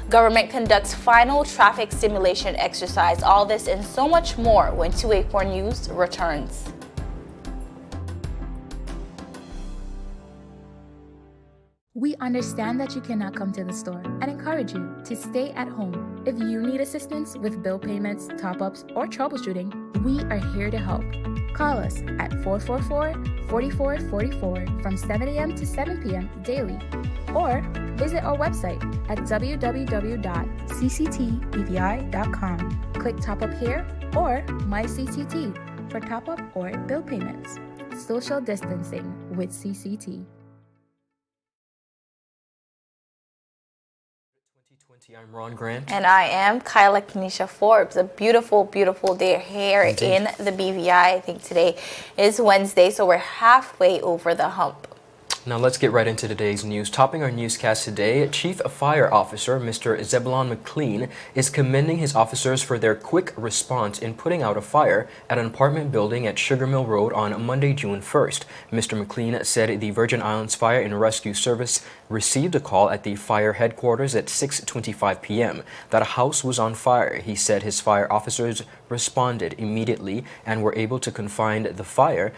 Government conducts final traffic simulation exercise. All this and so much more when 284 News returns. We understand that you cannot come to the store and encourage you to stay at home. If you need assistance with bill payments, top-ups, or troubleshooting, we are here to help. Call us at 444-4444 from 7 a.m. to 7 p.m. daily, or visit our website at www.cctbvi.com. Click Top Up here or My CCT for top-up or bill payments. Social distancing with CCT. I'm Ron Grant. And I am Kyla Kenesha Forbes. A beautiful, beautiful day here in the BVI. I think today is Wednesday, so we're halfway over the hump. Now let's get right into today's news. Topping our newscast today, Chief Fire Officer Mr. Zebulon McLean is commending his officers for their quick response in putting out a fire at an apartment building at Sugar Mill Road on Monday, June 1st. Mr. McLean said the Virgin Islands Fire and Rescue Service received a call at the fire headquarters at 6:25 p.m. that a house was on fire. He said his fire officers responded immediately and were able to confine the fire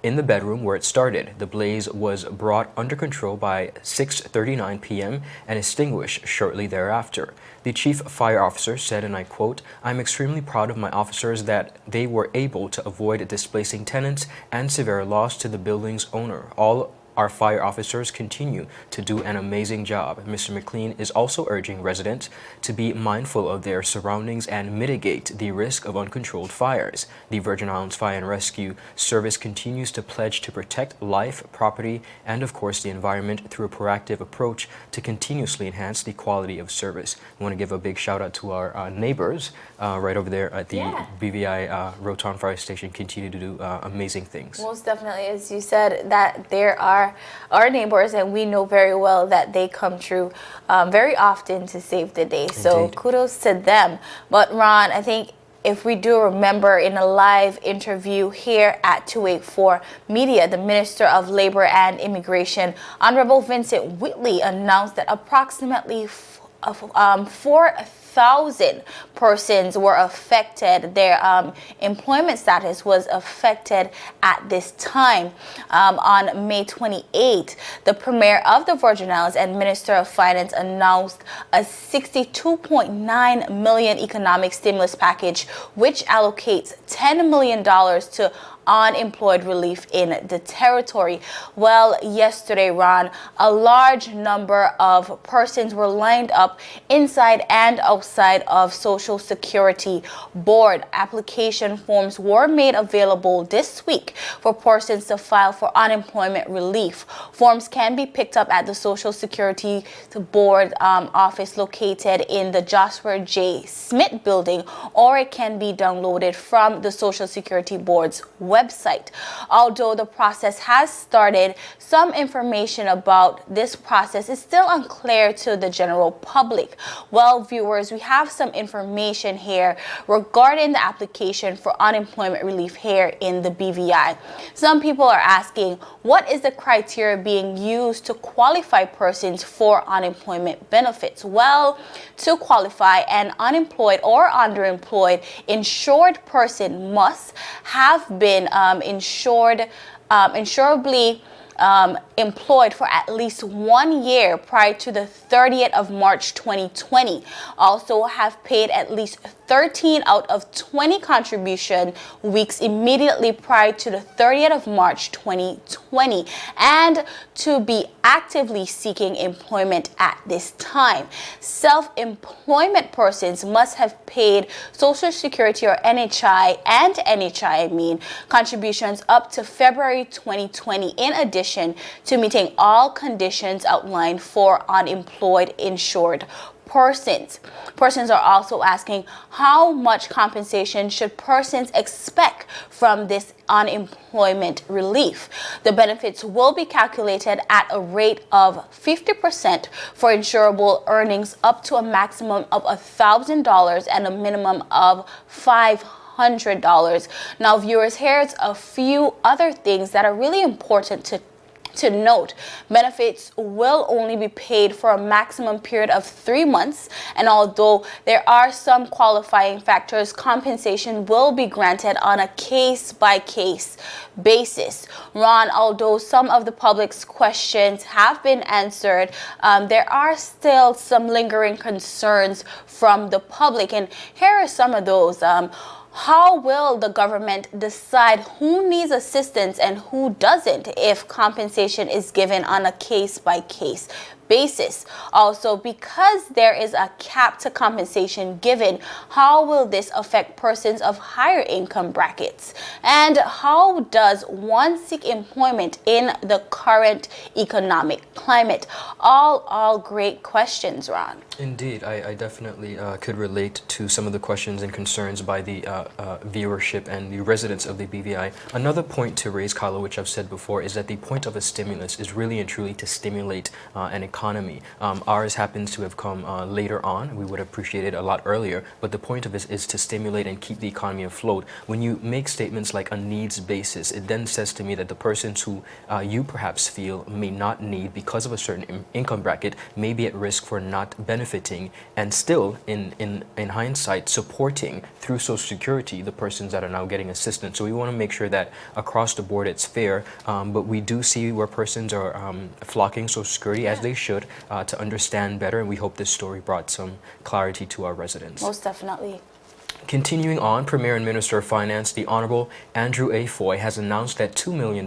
in the bedroom where it started. The blaze was brought under control by 6:39 p.m. and extinguished shortly thereafter. The chief fire officer said, and I quote, "I'm extremely proud of my officers that they were able to avoid displacing tenants and severe loss to the building's owner. All our fire officers continue to do an amazing job." Mr. McLean is also urging residents to be mindful of their surroundings and mitigate the risk of uncontrolled fires. The Virgin Islands Fire and Rescue Service continues to pledge to protect life, property, and of course the environment through a proactive approach to continuously enhance the quality of service. I want to give a big shout out to our neighbors right over there at the BVI Roton Fire Station. Continue to do amazing things. Most definitely, as you said, that there are our neighbors, and we know very well that they come through very often to save the day. So Indeed. Kudos to them. But Ron, I think if we do remember in a live interview here at 284 Media, the Minister of Labor and Immigration, Honorable Vincent Whitley, announced that approximately 4,000 persons were affected. Their employment status was affected at this time. On May 28th, the Premier of the Virgin Islands and Minister of Finance announced a $62.9 million economic stimulus package, which allocates $10 million to unemployed relief in the territory. Well, yesterday, Ron, a large number of persons were lined up inside and outside of Social Security Board. Application forms were made available this week for persons to file for unemployment relief. Forms can be picked up at the Social Security Board office located in the Joshua J. Smith building, or it can be downloaded from the Social Security Board's website. Although the process has started, some information about this process is still unclear to the general public. Well, viewers, we have some information here regarding the application for unemployment relief here in the BVI. Some people are asking, what is the criteria being used to qualify persons for unemployment benefits? Well, to qualify, an unemployed or underemployed insured person must have been insurably employed for at least 1 year prior to the 30th of March 2020. Also have paid at least 13 out of 20 contribution weeks immediately prior to the 30th of March 2020, and to be actively seeking employment at this time. Self-employment persons must have paid Social Security or NHI contributions up to February 2020, in addition to meeting all conditions outlined for unemployed insured persons. Persons are also asking, how much compensation should persons expect from this unemployment relief? The benefits will be calculated at a rate of 50% for insurable earnings up to a maximum of $1,000 and a minimum of $500. Now, viewers, here's a few other things that are really important to To note, benefits will only be paid for a maximum period of 3 months, and although there are some qualifying factors, compensation will be granted on a case-by-case basis. Ron, although some of the public's questions have been answered, there are still some lingering concerns from the public, and here are some of those. How will the government decide who needs assistance and who doesn't if compensation is given on a case-by-case basis? Also, because there is a cap to compensation given, how will this affect persons of higher income brackets? And how does one seek employment in the current economic climate? All great questions, Ron. Indeed, I definitely could relate to some of the questions and concerns by the viewership and the residents of the BVI. Another point to raise, Kyla, which I've said before, is that the point of a stimulus is really and truly to stimulate an economy. Ours happens to have come later on. We would appreciate it a lot earlier, but the point of it is to stimulate and keep the economy afloat. When you make statements like a needs basis, it then says to me that the persons who you perhaps feel may not need because of a certain income bracket may be at risk for not benefiting and still, in hindsight, supporting through Social Security the persons that are now getting assistance. So we want to make sure that across the board it's fair, but we do see where persons are flocking Social Security, as they should, to understand better, and we hope this story brought some clarity to our residents. Most definitely. Continuing on, Premier and Minister of Finance, the Honorable Andrew A. Foy, has announced that $2 million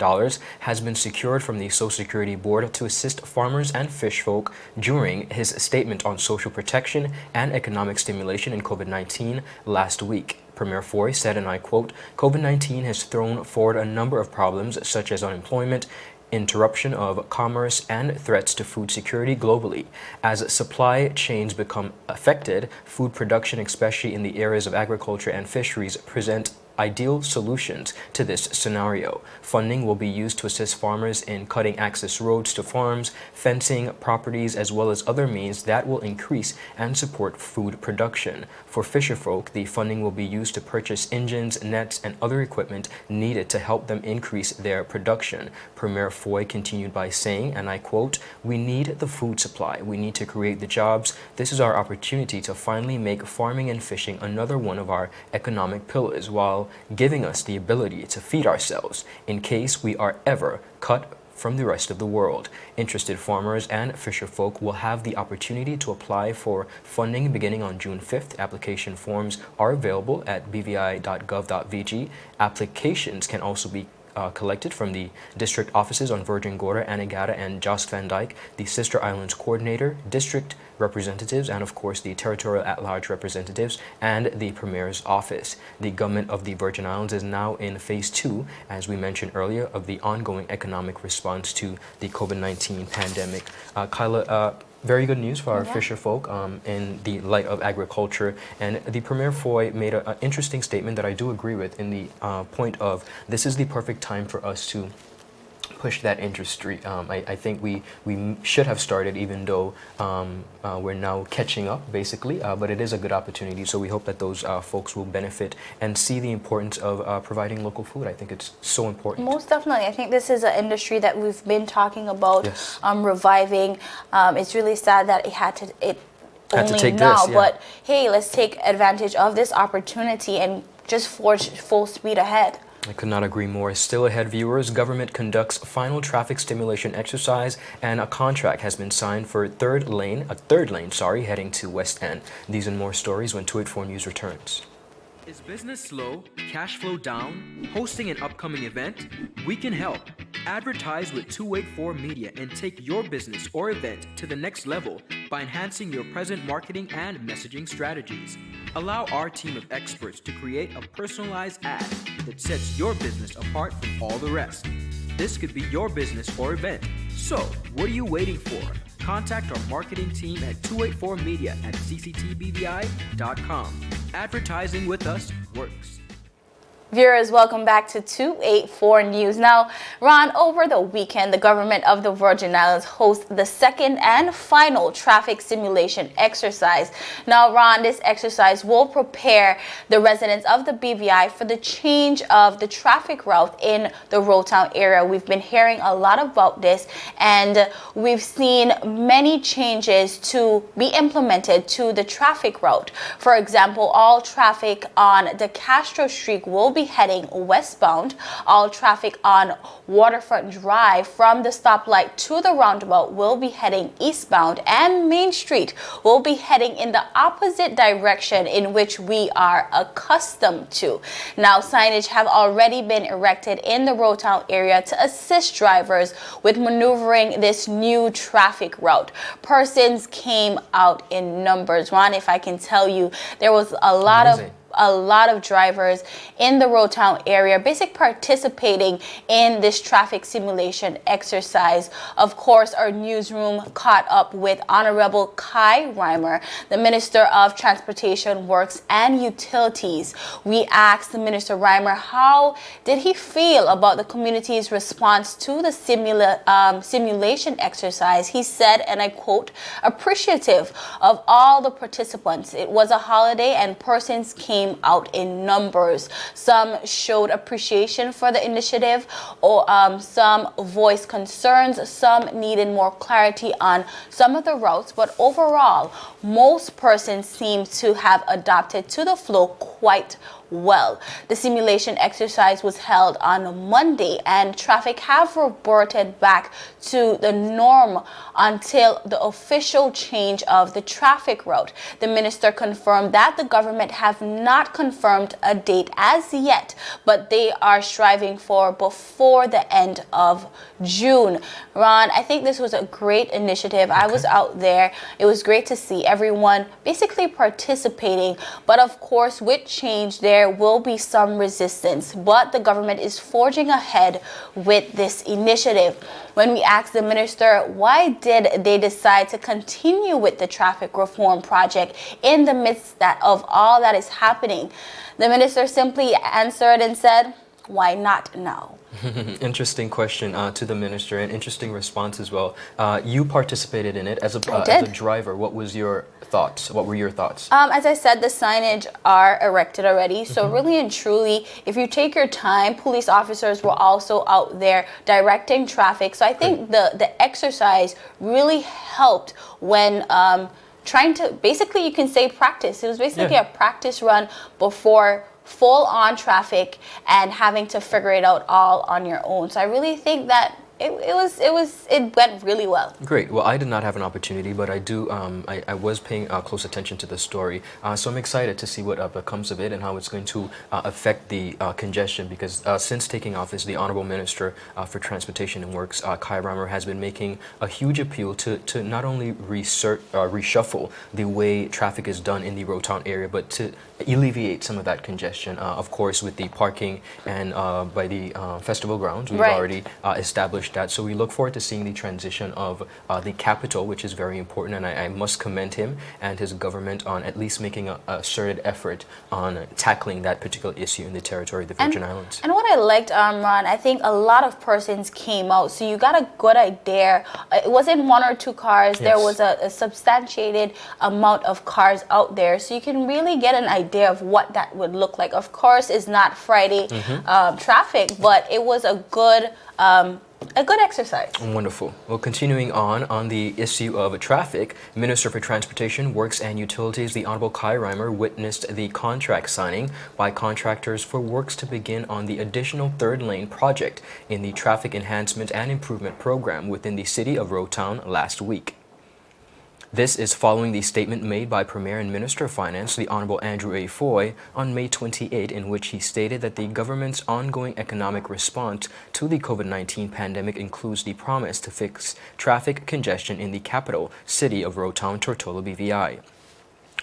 has been secured from the Social Security Board to assist farmers and fish folk during his statement on social protection and economic stimulation in COVID-19 last week. Premier Foy said, and I quote, "COVID-19 has thrown forward a number of problems such as unemployment, interruption of commerce, and threats to food security globally. As supply chains become affected, food production, especially in the areas of agriculture and fisheries, present ideal solutions to this scenario. Funding will be used to assist farmers in cutting access roads to farms, fencing properties, as well as other means that will increase and support food production. For fisherfolk, the funding will be used to purchase engines, nets, and other equipment needed to help them increase their production." Premier Foy continued by saying, and I quote, "We need the food supply. We need to create the jobs. This is our opportunity to finally make farming and fishing another one of our economic pillars, while giving us the ability to feed ourselves in case we are ever cut from the rest of the world. Interested farmers and fisherfolk will have the opportunity to apply for funding beginning on June 5th. Application forms are available at bvi.gov.vg. Applications can also be collected from the district offices on Virgin Gorda, Anegada, and Jost Van Dyke, the Sister Islands Coordinator, district representatives, and of course the territorial at-large representatives and the Premier's office. The government of the Virgin Islands is now in phase 2, as we mentioned earlier, of the ongoing economic response to the COVID-19 pandemic. Kyla, very good news for our fisher folk in the light of agriculture. And the Premier Foy made an interesting statement that I do agree with in the point of this is the perfect time for us to push that industry. I think we should have started, even though we're now catching up, basically, but it is a good opportunity. So we hope that those folks will benefit and see the importance of providing local food. I think it's so important. Most definitely. I think this is an industry that we've been talking about reviving. It's really sad that it had to only now, but hey, let's take advantage of this opportunity and just forge full speed ahead. I could not agree more. Still ahead, viewers, government conducts final traffic stimulation exercise and a contract has been signed for a third lane, heading to West End. These and more stories when 284 News returns. Is business slow? Cash flow down? Hosting an upcoming event? We can help. Advertise with 284 Media and take your business or event to the next level by enhancing your present marketing and messaging strategies. Allow our team of experts to create a personalized ad that sets your business apart from all the rest. This could be your business or event. So, what are you waiting for? Contact our marketing team at 284media at cctbvi.com. Advertising with us works. Viewers, welcome back to 284 News. Now, Ron, over the weekend, the government of the Virgin Islands hosted the second and final traffic simulation exercise. Now, Ron, this exercise will prepare the residents of the BVI for the change of the traffic route in the Rotown area. We've been hearing a lot about this, and we've seen many changes to be implemented to the traffic route. For example, all traffic on the Castro Street will be heading westbound. All traffic on Waterfront Drive from the stoplight to the roundabout will be heading eastbound, and Main Street will be heading in the opposite direction in which we are accustomed to. Now, signage have already been erected in the Rotown area to assist drivers with maneuvering this new traffic route. Persons came out in numbers. Ron, if I can tell you, there was a lot of drivers in the Rotown area basically participating in this traffic simulation exercise. Of course, our newsroom caught up with Honorable Kai Reimer, the Minister of Transportation, Works and Utilities. We asked the Minister Reimer how did he feel about the community's response to the simulation exercise. He said, and I quote, "Appreciative of all the participants. It was a holiday and persons came out in numbers. Some showed appreciation for the initiative, or some voiced concerns, some needed more clarity on some of the routes, but overall, most persons seem to have adapted to the flow quite well." The simulation exercise was held on Monday, and traffic have reverted back to the norm until the official change of the traffic route. The minister confirmed that the government have not confirmed a date as yet, but they are striving for before the end of June. Ron, I think this was a great initiative. I was out there. It was great to see everyone basically participating, but of course with change there will be some resistance, but the government is forging ahead with this initiative. When we asked the minister why did they decide to continue with the traffic reform project in the midst of all that is happening, the minister simply answered and said, "Why not now?" Interesting question to the minister, and interesting response as well. You participated in it as a driver. What was your thoughts? What were your thoughts? As I said, the signage are erected already. So really and truly, if you take your time, police officers were also out there directing traffic. So I think the exercise really helped when trying to, basically you can say practice. It was basically a practice run before full on traffic and having to figure it out all on your own. So I really think that it went really well. Great. Well, I did not have an opportunity, but I do. I was paying close attention to the story, so I'm excited to see what comes of it and how it's going to affect the congestion. Because since taking office, the Honorable Minister for Transportation and Works, Kai Reimer, has been making a huge appeal to not only reshuffle the way traffic is done in the Rotown area, but to alleviate some of that congestion. Of course, with the parking and by the festival grounds, we've already established that. So we look forward to seeing the transition of the capital, which is very important, and I must commend him and his government on at least making a concerted effort on tackling that particular issue in the territory of the Virgin Islands. And what I liked, Ron, I think a lot of persons came out, so you got a good idea. It wasn't one or two cars. There was a substantiated amount of cars out there, so you can really get an idea of what that would look like. Of course, it's not Friday traffic, but it was a good exercise. Wonderful. Well, continuing on the issue of traffic, Minister for Transportation, Works and Utilities, the Honorable Kai Reimer, witnessed the contract signing by contractors for works to begin on the additional third lane project in the Traffic Enhancement and Improvement Program within the city of Rotown last week. This is following the statement made by Premier and Minister of Finance, the Honorable Andrew A. Foy, on May 28, in which he stated that the government's ongoing economic response to the COVID-19 pandemic includes the promise to fix traffic congestion in the capital city of Rotown, Tortola, BVI.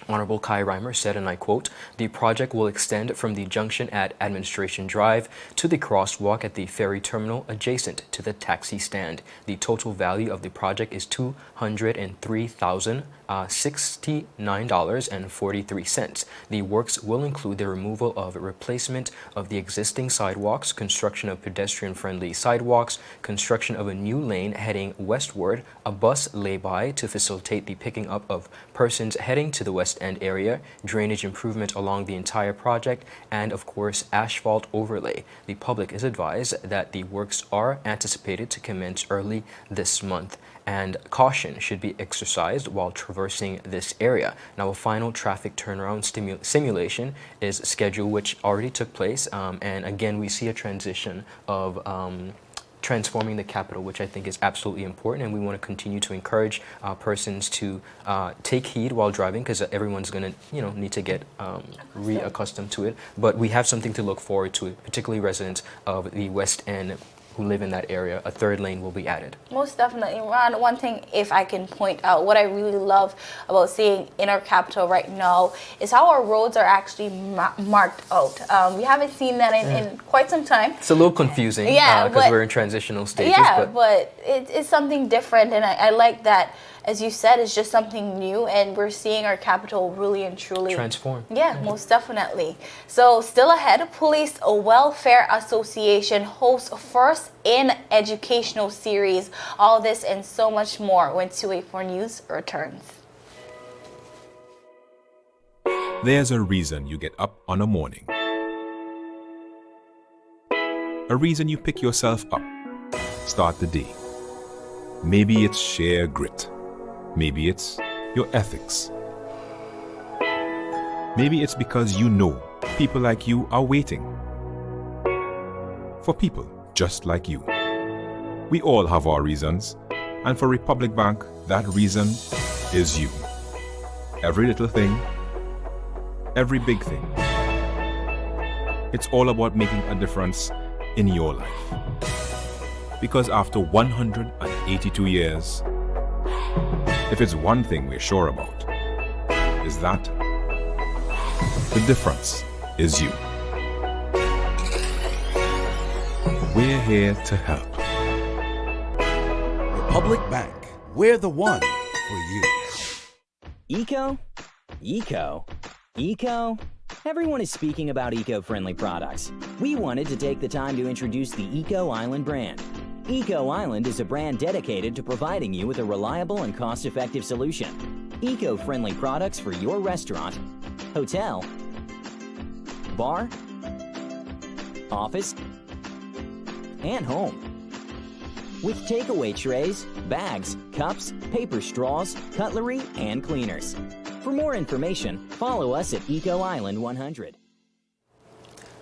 Honorable Kai Reimer said, and I quote, "The project will extend from the junction at Administration Drive to the crosswalk at the ferry terminal adjacent to the taxi stand. The total value of the project is $203,000 $69.43. The works will include the removal of replacement of the existing sidewalks, construction of pedestrian-friendly sidewalks, construction of a new lane heading westward, a bus lay-by to facilitate the picking up of persons heading to the West End area, drainage improvement along the entire project, and of course asphalt overlay. The public is advised that the works are anticipated to commence early this month, and caution should be exercised while traversing this area. Now, a final traffic turnaround simulation is scheduled, which already took place, and again we see a transition of transforming the capital, which I think is absolutely important, and we want to continue to encourage persons to take heed while driving, because everyone's going to need to get reaccustomed to it. But we have something to look forward to, particularly residents of the West End who live in that area. A third lane will be added. Most definitely. Ron, one thing, if I can point out, what I really love about seeing in our capital right now is how our roads are actually marked out. We haven't seen that in quite some time. It's a little confusing, yeah, because we're in transitional stages. Yeah, but it's something different, and I like that. As you said, it's just something new, and we're seeing our capital really and truly transform. Yeah, most definitely. So still ahead, Police Welfare Association hosts first in educational series. All this and so much more when 284 News returns. There's a reason you get up on a morning. A reason you pick yourself up, start the day. Maybe it's sheer grit. Maybe it's your ethics. Maybe it's because you know people like you are waiting for people just like you. We all have our reasons, and for Republic Bank, that reason is you. Every little thing, every big thing. It's all about making a difference in your life. Because after 182 years, if it's one thing we're sure about, is that the difference is you. We're here to help. Republic Bank, we're the one for you. Eco? Eco? Eco? Everyone is speaking about eco-friendly products. We wanted to take the time to introduce the Eco Island brand. Eco Island is a brand dedicated to providing you with a reliable and cost-effective solution. Eco-friendly products for your restaurant, hotel, bar, office, and home. With takeaway trays, bags, cups, paper straws, cutlery, and cleaners. For more information, follow us at Eco Island 100.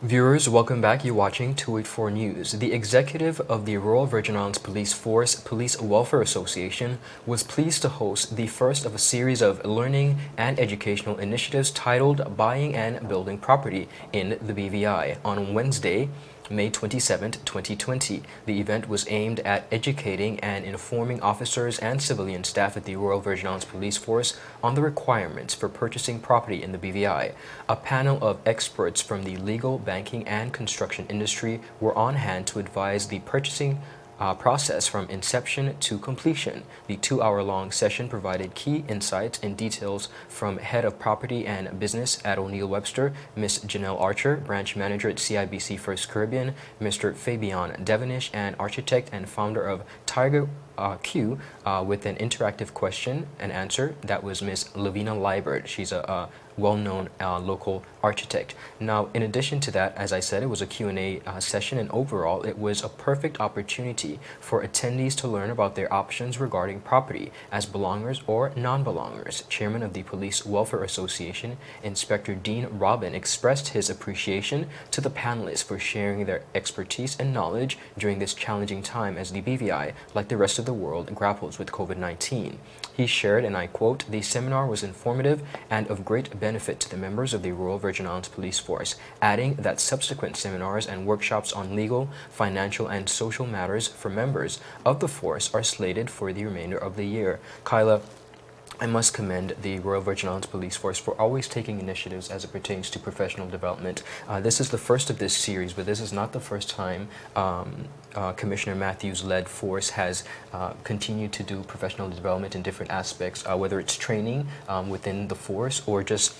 Viewers, welcome back. You're watching 284 News. The executive of the Royal Virgin Islands Police Force Police Welfare Association was pleased to host the first of a series of learning and educational initiatives titled Buying and Building Property in the BVI on Wednesday, May 27, 2020. The event was aimed at educating and informing officers and civilian staff at the Royal Virgin Islands Police Force on the requirements for purchasing property in the BVI. A panel of experts from the legal, banking, and construction industry were on hand to advise the purchasing process from inception to completion. The 2-hour-long session provided key insights and details from Head of Property and Business at O'Neill Webster, Ms. Janelle Archer, Branch Manager at CIBC First Caribbean, Mr. Fabian Devonish, and architect and founder of Tiger Q, with an interactive question and answer. That was Ms. Lavina Liebert. She's a well-known local architect. Now, in addition to that, as I said, it was a Q&A session, and overall it was a perfect opportunity for attendees to learn about their options regarding property as belongers or non-belongers. Chairman of the Police Welfare Association, Inspector Dean Robin, expressed his appreciation to the panelists for sharing their expertise and knowledge during this challenging time as the BVI, like the rest of the world, grapples with COVID-19. He shared, and I quote, "The seminar was informative and of great benefit to the members of the Royal Virgin Islands Police Force," adding that subsequent seminars and workshops on legal, financial, and social matters for members of the force are slated for the remainder of the year. Kyla, I must commend the Royal Virgin Islands Police Force for always taking initiatives as it pertains to professional development. This is the first of this series, but this is not the first time Commissioner Matthews-led force has continued to do professional development in different aspects, whether it's training within the force or just,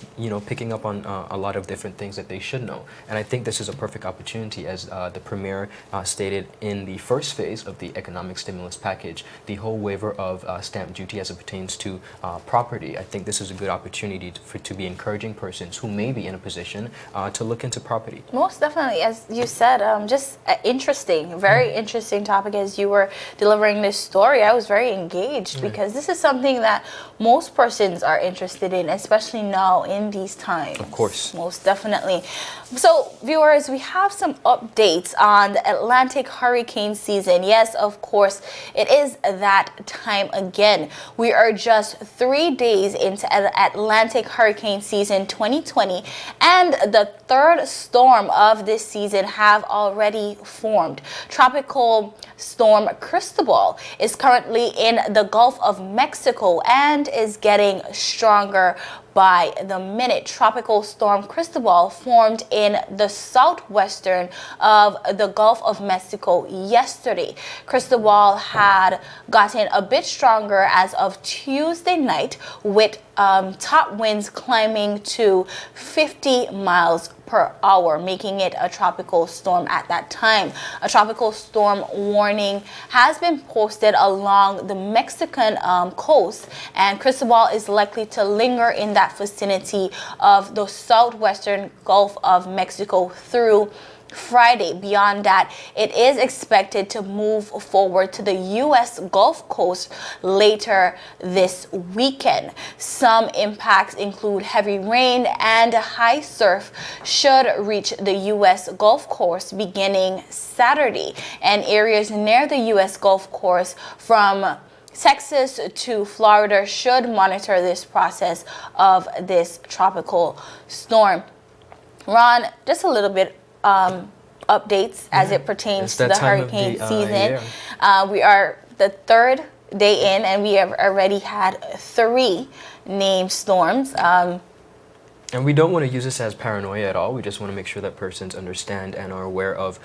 picking up on a lot of different things that they should know. And I think this is a perfect opportunity, as the Premier stated in the first phase of the economic stimulus package, the whole waiver of stamp duty as it pertains to property. I think this is a good opportunity to be encouraging persons who may be in a position to look into property. Most definitely, as you said, just interesting, very interesting topic. As you were delivering this story, I was very engaged because this is something that most persons are interested in, especially now in these times. Of course. Most definitely. So, viewers, we have some updates on the Atlantic hurricane season. Yes, of course, it is that time again. We are just 3 days into Atlantic hurricane season 2020, and the third storm of this season have already formed. Tropical storm Cristobal is currently in the Gulf of Mexico and is getting stronger by the minute. Tropical storm Cristobal formed in the southwestern of the Gulf of Mexico yesterday. Cristobal had gotten a bit stronger as of Tuesday night, with top winds climbing to 50 miles per hour, making it a tropical storm at that time. A tropical storm warning has been posted along the Mexican coast, and Cristobal is likely to linger in that vicinity of the southwestern Gulf of Mexico through Friday. Beyond that, it is expected to move forward to the U.S. Gulf Coast later this weekend. Some impacts include heavy rain and high surf should reach the U.S. Gulf Coast beginning Saturday, and areas near the U.S. Gulf Coast from Texas to Florida should monitor this process of this tropical storm. Ron, just a little bit updates as it pertains to the hurricane season. We are the third day in, and we have already had 3 named storms. And we don't want to use this as paranoia at all. We just want to make sure that persons understand and are aware of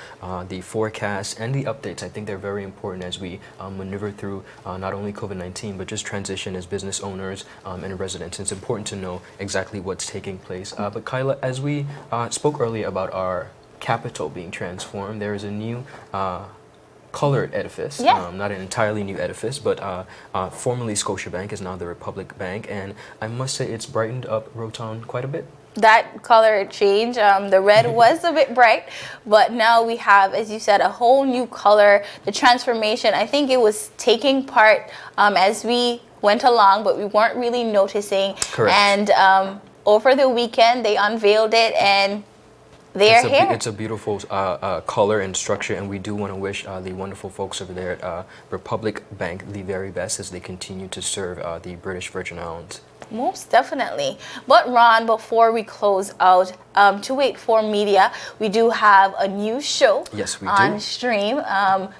the forecasts and the updates. I think they're very important as we maneuver through not only COVID-19, but just transition as business owners and residents. It's important to know exactly what's taking place. But Kyla, as we spoke earlier about our capital being transformed, there is a new colored edifice, not an entirely new edifice, but formerly Scotiabank is now the Republic Bank, and I must say it's brightened up Rotown quite a bit. That color change, the red was a bit bright, but now we have, as you said, a whole new color. The transformation, I think it was taking part as we went along, but we weren't really noticing. Correct. And over the weekend, they unveiled it, and they're here. It's a beautiful color and structure, and we do want to wish the wonderful folks over there at Republic Bank the very best as they continue to serve the British Virgin Islands. Most definitely. But Ron, before we close out, 284 Media, we do have a new show on stream.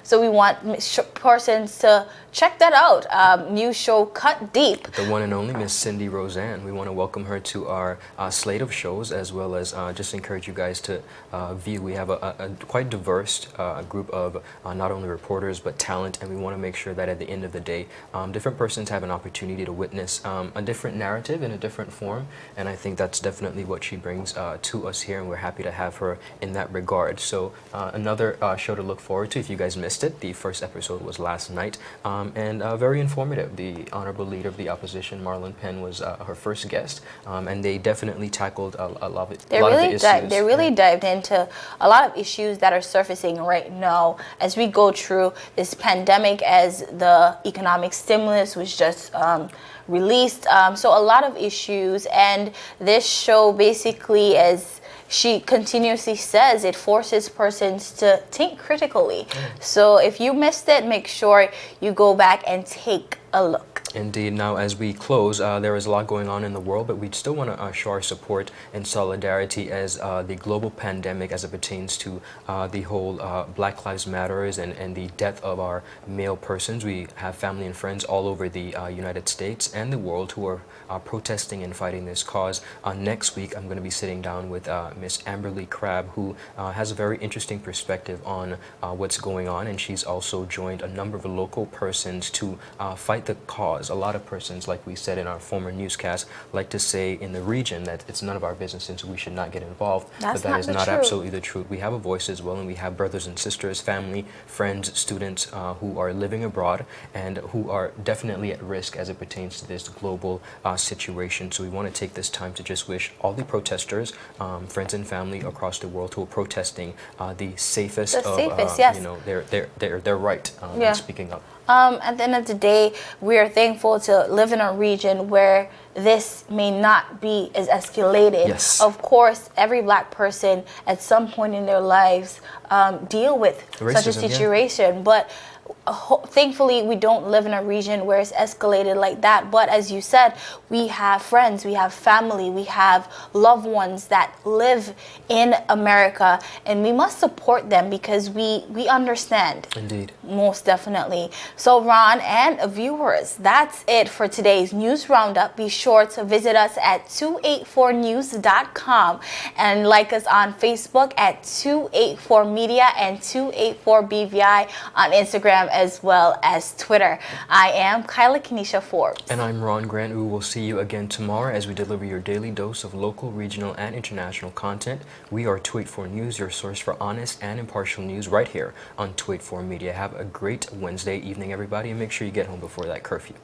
So we want persons to check that out. New show, Cut Deep. The one and only Miss Cindy Roseanne. We want to welcome her to our slate of shows, as well as just encourage you guys to view. We have a quite diverse group of not only reporters but talent, and we want to make sure that at the end of the day, different persons have an opportunity to witness a different narrative in a different form, and I think that's definitely what she brings to us here, and we're happy to have her in that regard. So another show to look forward to if you guys missed it. The first episode was last night, and very informative. The Honorable Leader of the Opposition, Marlon Penn, was her first guest, and they definitely tackled a lot of the issues. They really dived into a lot of issues that are surfacing right now as we go through this pandemic, as the economic stimulus was just released. So a lot of issues, and this show basically, as she continuously says, it forces persons to think critically. So if you missed it, make sure you go back and take a look. Indeed. Now, as we close, there is a lot going on in the world, but we still want to show our support and solidarity as the global pandemic, as it pertains to the whole Black Lives Matters and the death of our male persons. We have family and friends all over the United States and the world who are protesting and fighting this cause. Next week, I'm going to be sitting down with Miss Amberly Crabb, who has a very interesting perspective on what's going on, and she's also joined a number of local persons to fight the cause. A lot of persons, like we said in our former newscast, like to say in the region that it's none of our business and so we should not get involved. That's but that not is the not truth. absolutely the truth. We have a voice as well, and we have brothers and sisters, family, friends, students who are living abroad and who are definitely at risk as it pertains to this global situation. So we want to take this time to just wish all the protesters, friends and family across the world who are protesting the safest of yes. you know, their right Yeah. in speaking up. At the end of the day, we are thankful to live in a region where this may not be as escalated. Yes. Of course, every Black person at some point in their lives deal with such a Racism, yeah. situation, but thankfully we don't live in a region where it's escalated like that. But as you said, we have friends, we have family, we have loved ones that live in America, and we must support them because we understand. Indeed. Most definitely. So Ron and viewers, that's it for today's news roundup. Be sure to visit us at 284news.com and like us on Facebook at 284media and 284BVI on Instagram as well as Twitter. I am Kyla Kenesha Forbes. And I'm Ron Grant. We will see you again tomorrow as we deliver your daily dose of local, regional, and international content. We are 284 News, your source for honest and impartial news right here on 284 Media. Have a great Wednesday evening, everybody, and make sure you get home before that curfew.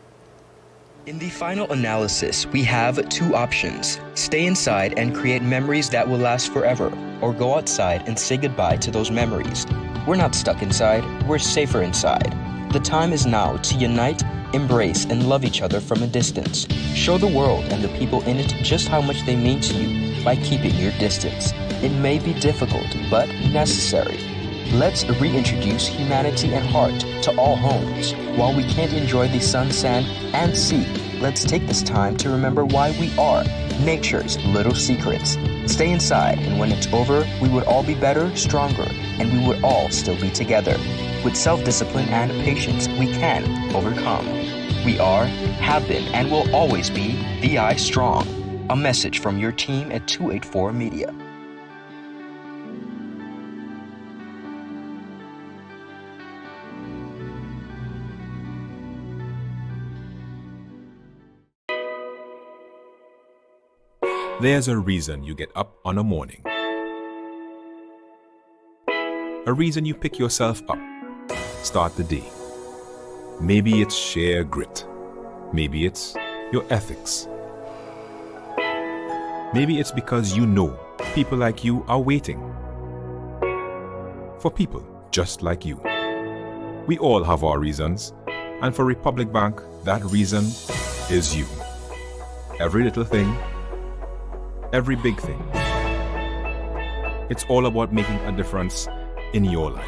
In the final analysis, we have two options: stay inside and create memories that will last forever, or go outside and say goodbye to those memories. We're not stuck inside, we're safer inside. The time is now to unite, embrace, and love each other from a distance. Show the world and the people in it just how much they mean to you by keeping your distance. It may be difficult, but necessary. Let's reintroduce humanity and heart to all homes. While we can't enjoy the sun, sand, and sea, let's take this time to remember why we are nature's little secrets. Stay inside, and when it's over, we would all be better, stronger, and we would all still be together. With self-discipline and patience, we can overcome. We are, have been, and will always be VI Strong. A message from your team at 284 Media. There's a reason you get up on a morning. A reason you pick yourself up, start the day. Maybe it's sheer grit. Maybe it's your ethics. Maybe it's because you know people like you are waiting for people just like you. We all have our reasons, and for Republic Bank, that reason is you. Every little thing, every big thing. It's all about making a difference in your life.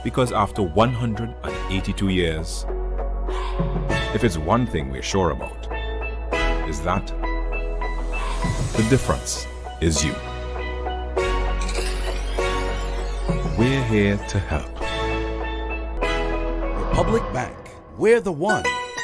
Because after 182 years, if it's one thing we're sure about, is that the difference is you. We're here to help. Republic Bank, we're the one